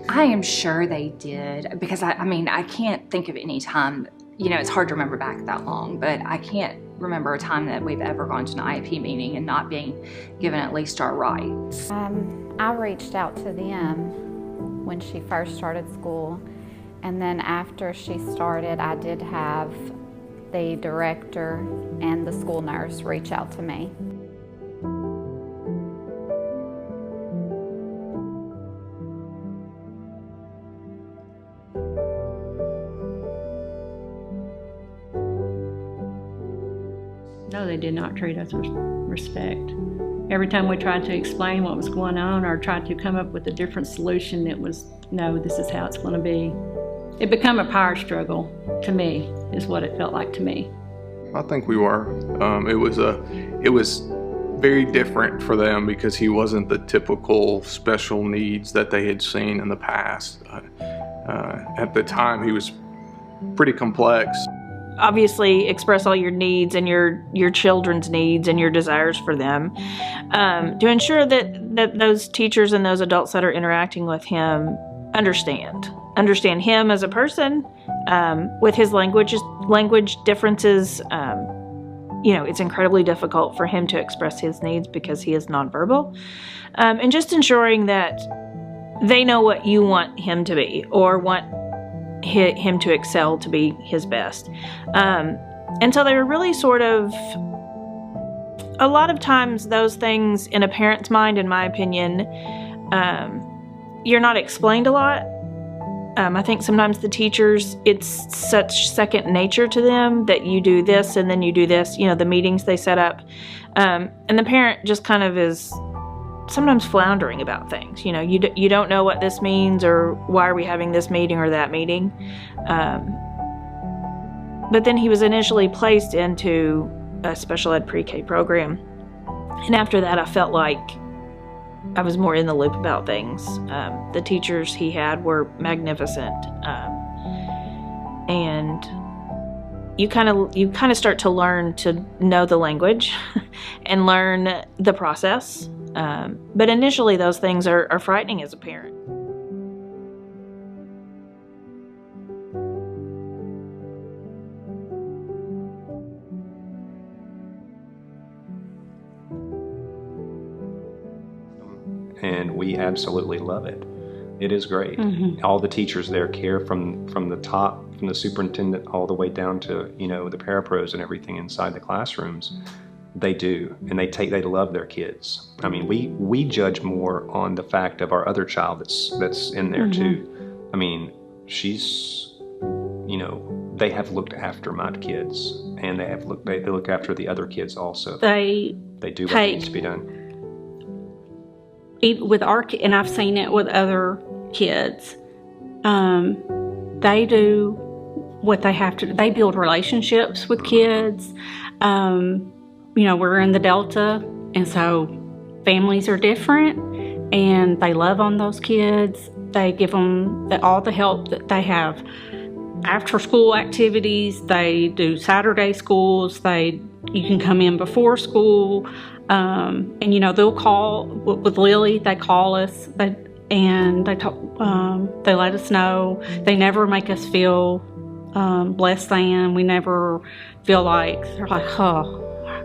I am sure they did, because I mean, I can't think of any time, you know, it's hard to remember back that long, but I can't remember a time that we've ever gone to an IEP meeting and not being given at least our rights. I reached out to them when she first started school, and then after she started, I did have the director and the school nurse reach out to me. No, they did not treat us with respect. Every time we tried to explain what was going on or tried to come up with a different solution, it was, no, this is how it's going to be. It became a power struggle, to me, is what it felt like to me. I think we were. It was very different for them because he wasn't the typical special needs that they had seen in the past. At the time, he was pretty complex. Obviously express all your needs and your children's needs and your desires for them, to ensure that those teachers and those adults that are interacting with him understand him as a person, with his language differences. You know, it's incredibly difficult for him to express his needs because he is nonverbal, and just ensuring that they know what you want him to be or want him to excel to be his best. And so they were really sort of, a lot of times those things in a parent's mind, in my opinion, you're not explained a lot. I think sometimes the teachers, it's such second nature to them that you do this and then you do this, you know, the meetings they set up. And the parent just kind of is sometimes floundering about things. You know, you don't know what this means or why are we having this meeting or that meeting. But then he was initially placed into a special ed pre-K program. And after that, I felt like I was more in the loop about things. The teachers he had were magnificent. And you kind of start to learn to know the language and learn the process. But initially those things are frightening as a parent. and we absolutely love it. It is great. All the teachers there care from the top, from the superintendent all the way down to, you know, the parapros and everything inside the classrooms. They do, and they love their kids. I mean, we judge more on the fact of our other child that's in there too. I mean, she's, you know, they have looked after my kids, and they look after the other kids also. They do what needs to be done. With our, and I've seen it with other kids, they do what they have to. They build relationships with kids. You know, we're in the Delta, and so families are different, and they love on those kids. They give them all the help that they have. After school activities, they do Saturday schools. You can come in before school, and you know, they'll call with Lily. They call us, and they talk. They let us know. They never make us feel less than. We never feel like they're like, oh,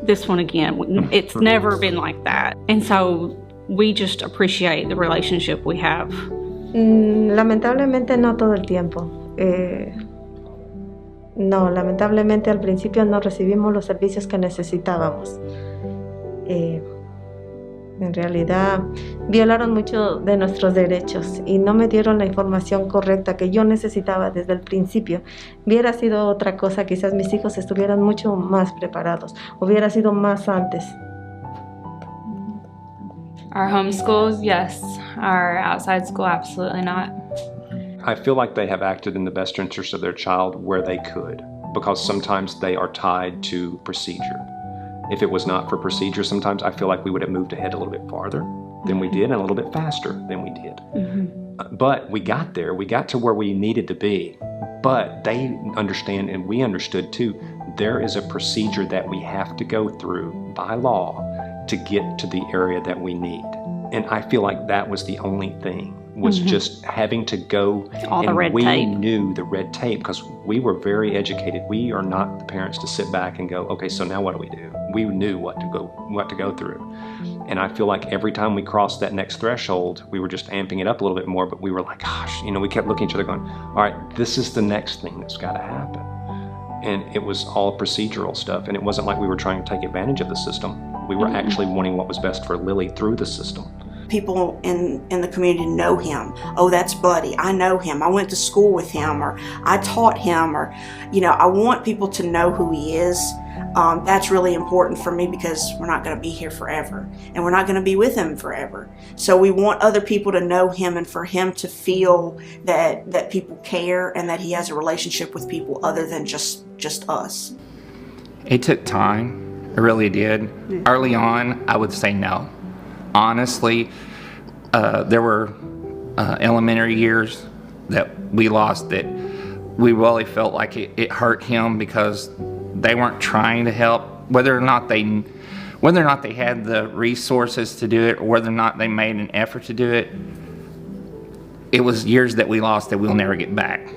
this one again. It's never been like that, and so we just appreciate the relationship we have. Lamentablemente no todo el tiempo. No, lamentablemente al principio no recibimos los servicios que necesitábamos. En realidad violaron mucho de nuestros derechos y no me dieron la información correcta que yo necesitaba desde el principio. Hubiera sido otra cosa, quizás mis hijos estuvieran mucho más preparados, hubiera sido más antes. Our homeschools, yes. Our outside school, absolutely not. I feel like they have acted in the best interest of their child where they could, because sometimes they are tied to procedure. If it was not for procedure, sometimes I feel like we would have moved ahead a little bit farther than we did and a little bit faster than we did. But we got there. We got to where we needed to be. But they understand, and we understood too, there is a procedure that we have to go through by law to get to the area that we need. And I feel like that was the only thing, was just having to go. All the red tape. We knew the red tape because we were very educated. We are not the parents to sit back and go, okay, so now what do we do? We knew what to go through. And I feel like every time we crossed that next threshold, we were just amping it up a little bit more, but we were like, gosh, you know, we kept looking at each other going, all right, this is the next thing that's got to happen. And it was all procedural stuff, and it wasn't like we were trying to take advantage of the system. We were actually wanting what was best for Lily through the system. People in the community know him. Oh, that's Buddy. I know him. I went to school with him, or I taught him, or, you know, I want people to know who he is. That's really important for me because we're not going to be here forever, and we're not going to be with him forever. So we want other people to know him, and for him to feel that people care and that he has a relationship with people other than just us. It took time. It really did. Early on, I would say no. Honestly, there were elementary years that we lost that we really felt like it hurt him because they weren't trying to help, whether or not they had the resources to do it, or whether or not they made an effort to do it. It was years that we lost that we'll never get back.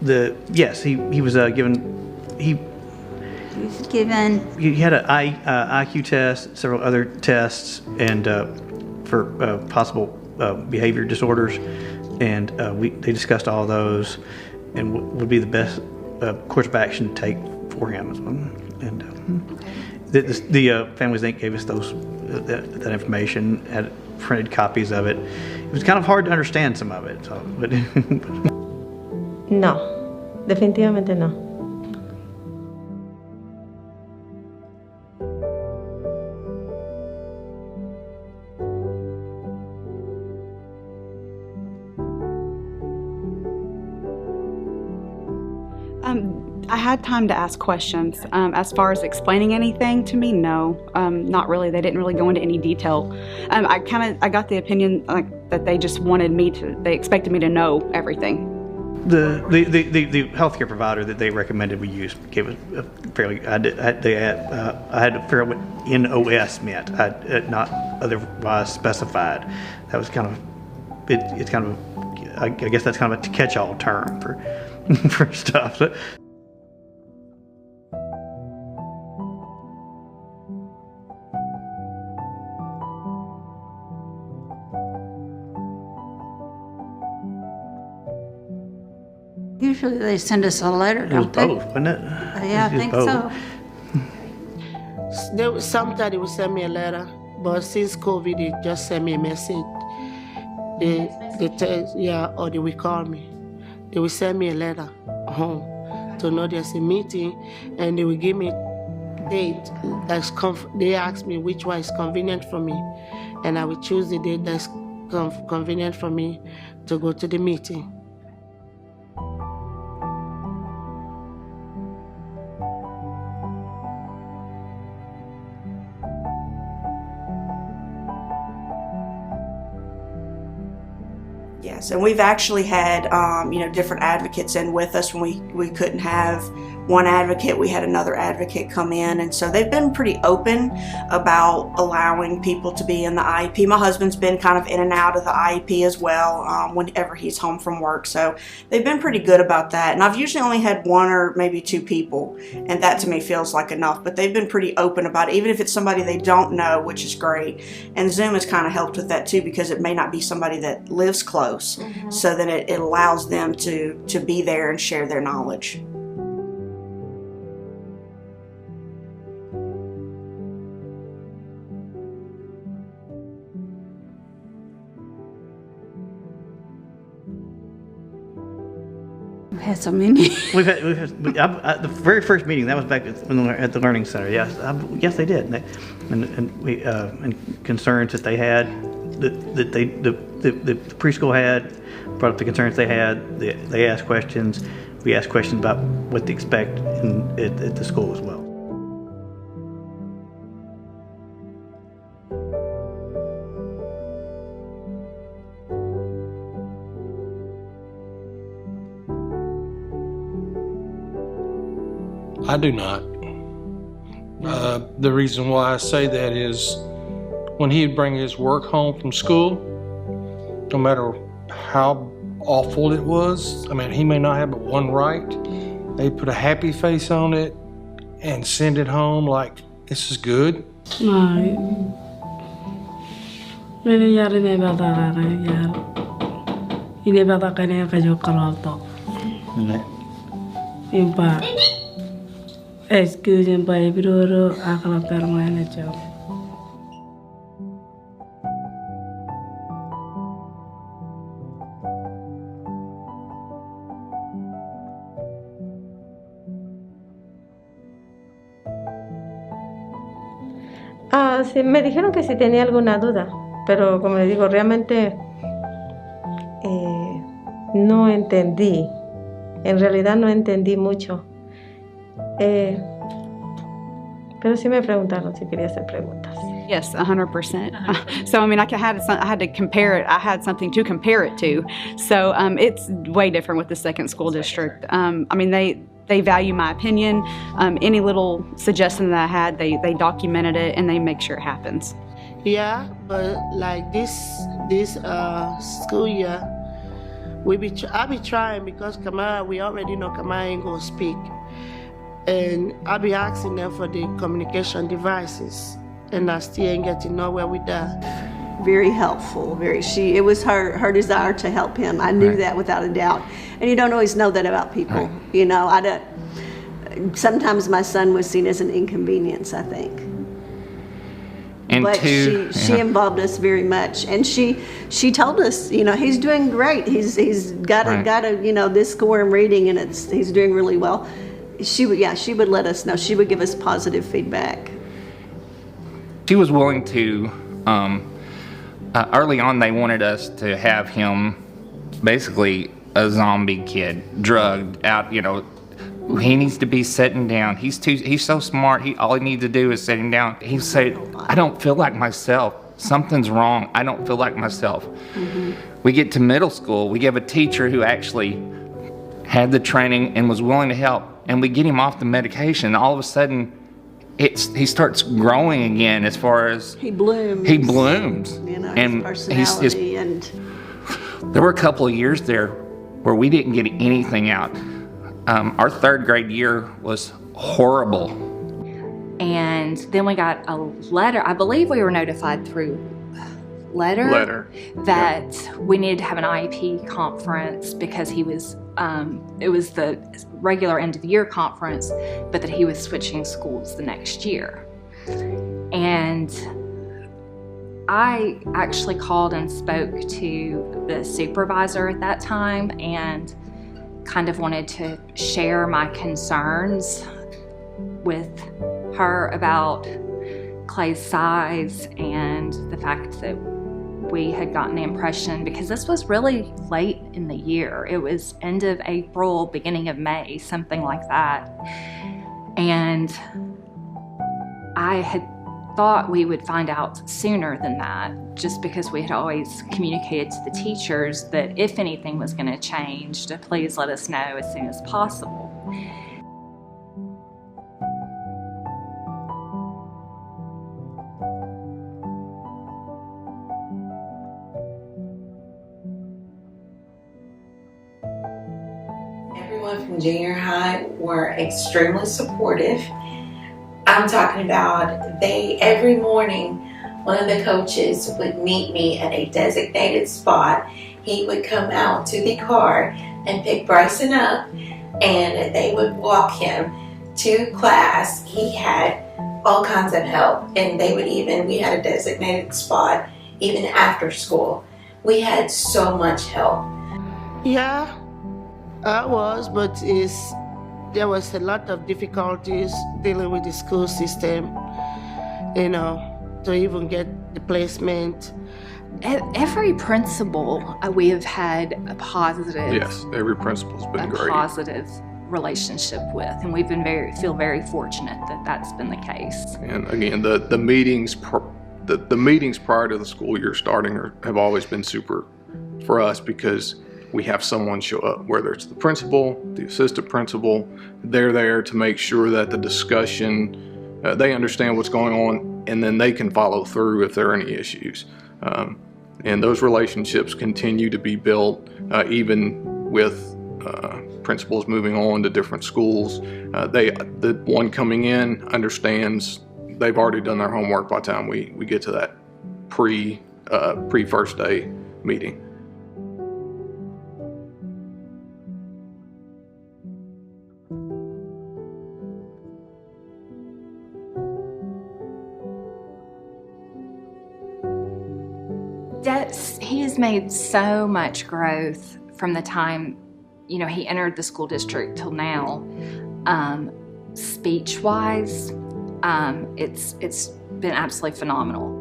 He was given. He had an IQ test, several other tests, and for possible behavior disorders, and they discussed all those, and what would be the best course of action to take for him. And the Families Inc. gave us that information, had printed copies of it. It was kind of hard to understand some of it, but. No, definitivamente no. I had time to ask questions. As far as explaining anything to me, no, not really. They didn't really go into any detail. I got the opinion that they just wanted they expected me to know everything. The healthcare provider that they recommended we use gave us a fairly. I had to figure out what NOS meant, not otherwise specified. That was kind of it's kind of I guess that's kind of a catch-all term for for stuff. Usually they send us a letter, It was don't they? both, wasn't it? Yeah, I think so. Sometimes they will send me a letter, but since COVID, they just send me a message. They text, or they will call me. They will send me a letter home to know there's a meeting, and they will give me date that's they ask me which one is convenient for me, and I will choose the date that's convenient for me to go to the meeting. Yes, and we've actually had different advocates in with us when we couldn't have one advocate. We had another advocate come in, and so they've been pretty open about allowing people to be in the IEP. My husband's been kind of in and out of the IEP as well whenever he's home from work, so they've been pretty good about that. And I've usually only had one or maybe two people, and that to me feels like enough, but they've been pretty open about it, even if it's somebody they don't know, which is great. And Zoom has kind of helped with that too, because it may not be somebody that lives close, so then it allows them to be there and share their knowledge. We've had so many. We've had the very first meeting. That was back at the Learning Center. Yes, yes, they did. And concerns that they had, that the preschool had, brought up the concerns they had. They asked questions. We asked questions about what they expect at the school as well. I do not. The reason why I say that is when he'd bring his work home from school, no matter how awful it was, I mean, he may not have but one right, they put a happy face on it and send it home like, this is good. Sí, me dijeron que si tenía alguna duda, pero como les digo, realmente no entendí. En realidad no entendí mucho. Pero sí me preguntaron si quería hacer preguntas. Yes, 100%. So I mean, I had to compare it. I had something to compare it to. So it's way different with the second school district. I mean, they value my opinion. Any little suggestion that I had, they documented it and they make sure it happens. Yeah, but like this school year, I be trying because Kamara, we already know Kamara ain't gonna speak. And I be asking them for the communication devices, and I still ain't getting nowhere with that. Very helpful. It was her desire to help him. I knew that without a doubt. And you don't always know that about people. Right. You know, sometimes my son was seen as an inconvenience, I think. And but she involved us very much, and she told us, you know, he's doing great. He's got this score in reading, and he's doing really well. She would let us know. She would give us positive feedback. She was willing to, early on they wanted us to have him basically a zombie kid, drugged out, you know, he needs to be sitting down. He's so smart, all he needs to do is sitting down. He said, I don't feel like myself. Something's wrong. I don't feel like myself. Mm-hmm. We get to middle school, we have a teacher who actually had the training, and was willing to help, and we get him off the medication, all of a sudden, he starts growing again as far as... He blooms. He blooms. You know, and his personality and... There were a couple of years there where we didn't get anything out. Our third grade year was horrible. And then we got a letter. I believe we were notified through letter that we needed to have an IEP conference because he was, it was the regular end of the year conference, but that he was switching schools the next year. And I actually called and spoke to the supervisor at that time and kind of wanted to share my concerns with her about Clay's size and the fact that we had gotten the impression, because this was really late in the year, it was end of April, beginning of May, something like that. And I had thought we would find out sooner than that, just because we had always communicated to the teachers that if anything was going to change, to please let us know as soon as possible. Everyone from junior high were extremely supportive. I'm talking about every morning, one of the coaches would meet me at a designated spot. He would come out to the car and pick Bryson up, and they would walk him to class. He had all kinds of help, and we had a designated spot even after school. We had so much help. Yeah, I was, but there was a lot of difficulties dealing with the school system, to even get the placement. Every principal we have had a positive. Yes, every principal's been great. Positive relationship with, and we've been feel very fortunate that that's been the case. And again, the meetings prior to the school year starting have always been super for us, because we have someone show up, whether it's the principal, the assistant principal. They're there to make sure that the discussion, they understand what's going on, and then they can follow through if there are any issues. And those relationships continue to be built even with principals moving on to different schools. The one coming in understands they've already done their homework by the time we get to that pre-first day meeting. He has made so much growth from the time, he entered the school district till now. Speech-wise, it's been absolutely phenomenal.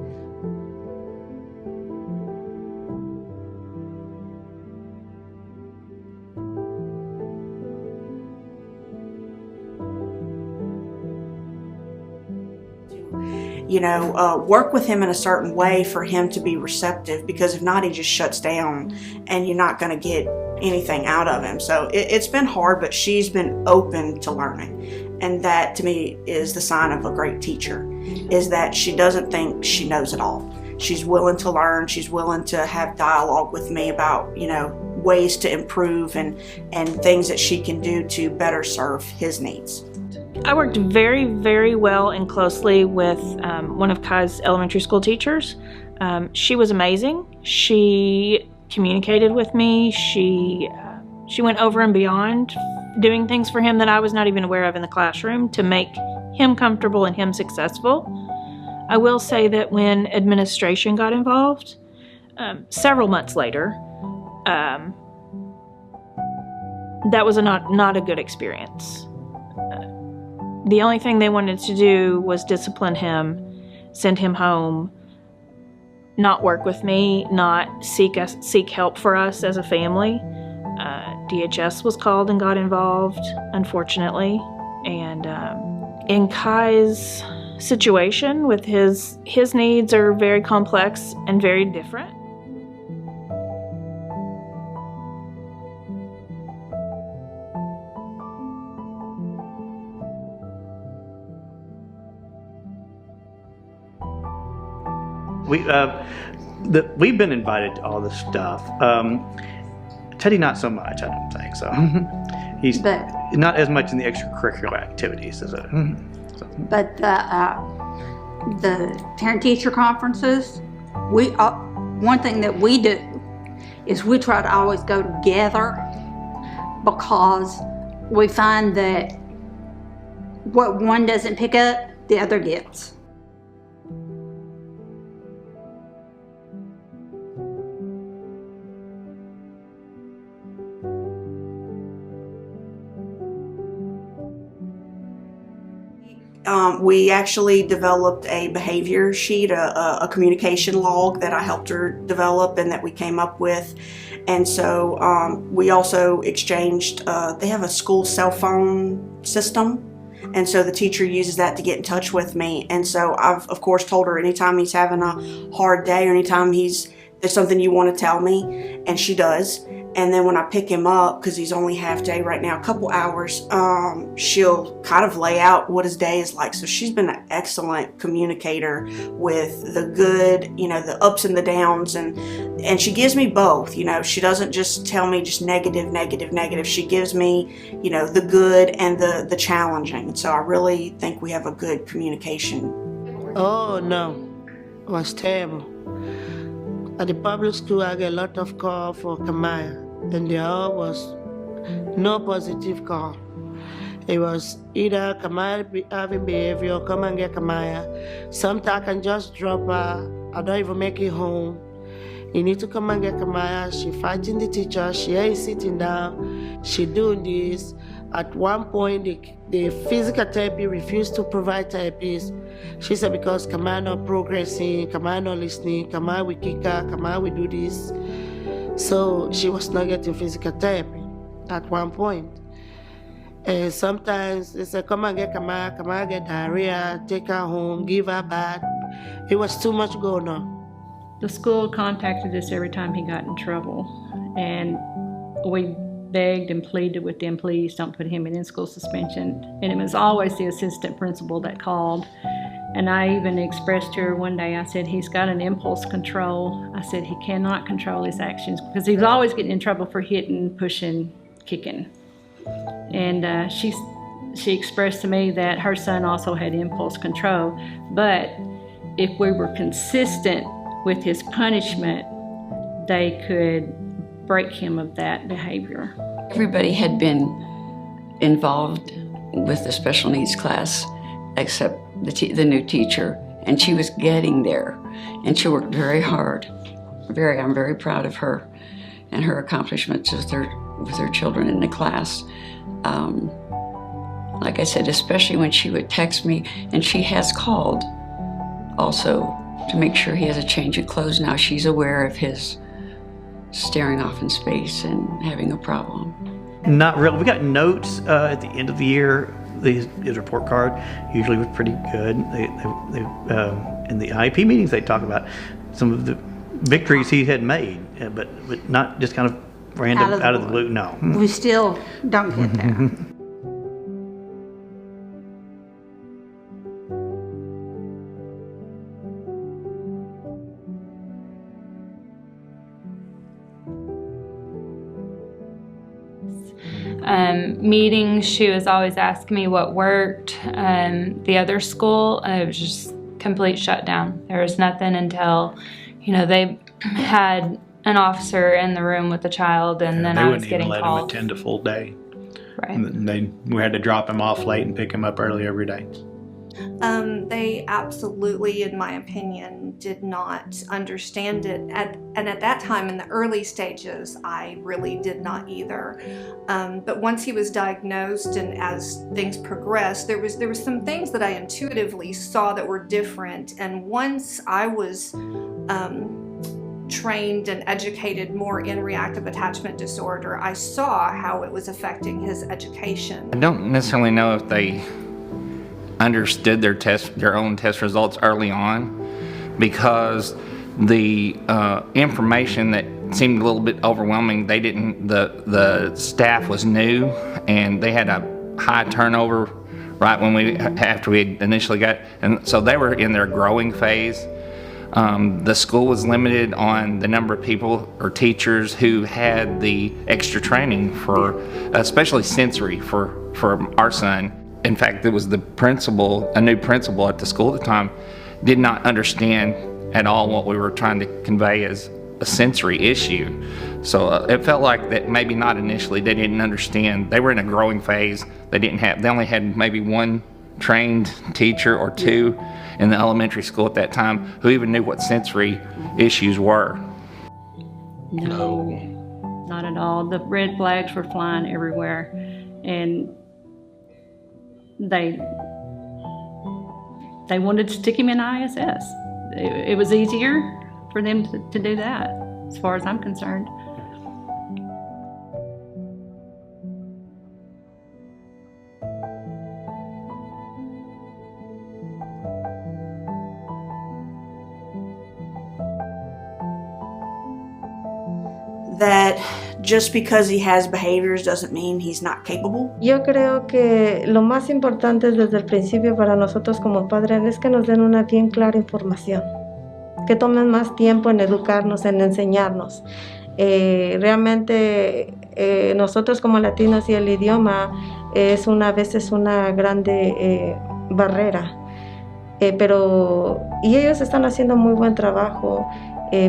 Work with him in a certain way for him to be receptive, because if not, he just shuts down and you're not going to get anything out of him. So it's been hard, but she's been open to learning. And that to me is the sign of a great teacher, is that she doesn't think she knows it all. She's willing to learn. She's willing to have dialogue with me about, ways to improve and things that she can do to better serve his needs. I worked very, very well and closely with one of Kai's elementary school teachers. She was amazing. She communicated with me. She went over and beyond, doing things for him that I was not even aware of in the classroom to make him comfortable and him successful. I will say that when administration got involved, several months later, that was not a good experience. The only thing they wanted to do was discipline him, send him home, not work with me, not seek help for us as a family. DHS was called and got involved, unfortunately. And in Kai's situation, with his needs are very complex and very different. We've been invited to all this stuff. Teddy, not so much. I don't think so. He's not as much in the extracurricular activities as a. But the parent-teacher conferences, one thing that we do is we try to always go together, because we find that what one doesn't pick up, the other gets. We actually developed a behavior sheet, a communication log that I helped her develop and that we came up with. And so we also exchanged, they have a school cell phone system. And so the teacher uses that to get in touch with me. And so I've, of course, told her anytime he's having a hard day or anytime there's something you want to tell me, and she does. And then when I pick him up, because he's only half day right now, a couple hours, she'll kind of lay out what his day is like. So she's been an excellent communicator with the good, the ups and the downs. And she gives me both, she doesn't just tell me just negative. She gives me, the good and the challenging. So I really think we have a good communication. Oh, no, it was terrible. At the public school, I get a lot of calls for Kamaya, and there was no positive call. It was either Kamaya having behavior, come and get Kamaya. Sometimes I can just drop her, I don't even make it home. You need to come and get Kamaya. She fighting the teacher, she ain't sitting down, she doing this. At one point, the physical therapy refused to provide therapies. She said because Kamaya not progressing, Kamaya not listening, Kamaya we kick her, Kamaya we do this. So she was not getting physical therapy at one point. And sometimes they said, come and get Kamaya, Kamaya get diarrhea, take her home, give her bath. It was too much going on. The school contacted us every time he got in trouble, and we begged and pleaded with them, please don't put him in in-school suspension. And it was always the assistant principal that called. And I even expressed to her one day, I said, he's got an impulse control. I said, he cannot control his actions, because he was always getting in trouble for hitting, pushing, kicking. And she expressed to me that her son also had impulse control, but if we were consistent with his punishment, they could break him of that behavior. Everybody had been involved with the special needs class except the new teacher, and she was getting there, and she worked very hard. I'm very proud of her and her accomplishments with her children in the class. Like I said, especially when she would text me, and she has called also to make sure he has a change of clothes. Now she's aware of his staring off in space and having a problem. Not really. We got notes at the end of the year. His report card usually was pretty good. In the IEP meetings, they talk about some of the victories he had made, but not just kind of random out of the blue. No. We still don't get there. Meetings, she was always asking me what worked. The other school, it was just complete shutdown. There was nothing until, they had an officer in the room with the child, and then I was getting calls. They wouldn't even let him attend a full day. Right. We had to drop him off late and pick him up early every day. They absolutely, in my opinion, did not understand it. And at that time, in the early stages, I really did not either. But once he was diagnosed and as things progressed, there was some things that I intuitively saw that were different. And once I was trained and educated more in reactive attachment disorder, I saw how it was affecting his education. I don't necessarily know if they understood their own test results early on, because the information that seemed a little bit overwhelming, the staff was new, and they had a high turnover right after we had initially got, and so they were in their growing phase. The school was limited on the number of people or teachers who had the extra training for, especially sensory, for our son. In fact, it was the principal, a new principal at the school at the time, did not understand at all what we were trying to convey as a sensory issue. So it felt like that maybe not initially, they didn't understand. They were in a growing phase. They only had maybe one trained teacher or two in the elementary school at that time who even knew what sensory issues were. No, not at all. The red flags were flying everywhere, and they wanted to stick him in ISS. It was easier for them to do that, as far as I'm concerned. That just because he has behaviors doesn't mean he's not capable. Yo creo que lo más importante desde el principio para nosotros como padres es que nos den una bien clara información, que tomen más tiempo en educarnos, en enseñarnos. Realmente nosotros como latinos y el idioma es a veces una grande barrera, y ellos están haciendo muy buen trabajo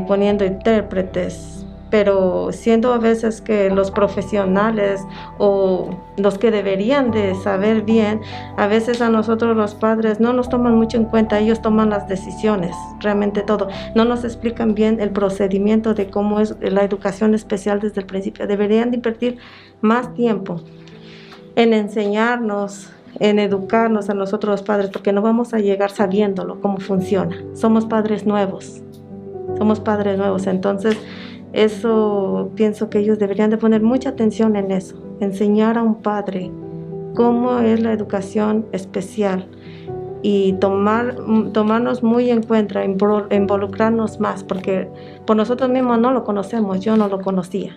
poniendo intérpretes. Pero siendo a veces que los profesionales o los que deberían de saber bien, a veces a nosotros los padres no nos toman mucho en cuenta, ellos toman las decisiones, realmente todo. No nos explican bien el procedimiento de cómo es la educación especial desde el principio. Deberían de invertir más tiempo en enseñarnos, en educarnos a nosotros los padres, porque no vamos a llegar sabiéndolo, cómo funciona. Somos padres nuevos, entonces eso pienso que ellos deberían de poner mucha atención en eso, enseñar a un padre cómo es la educación especial y tomarnos muy en cuenta, involucrarnos más, porque por nosotros mismos no lo conocemos, yo no lo conocía.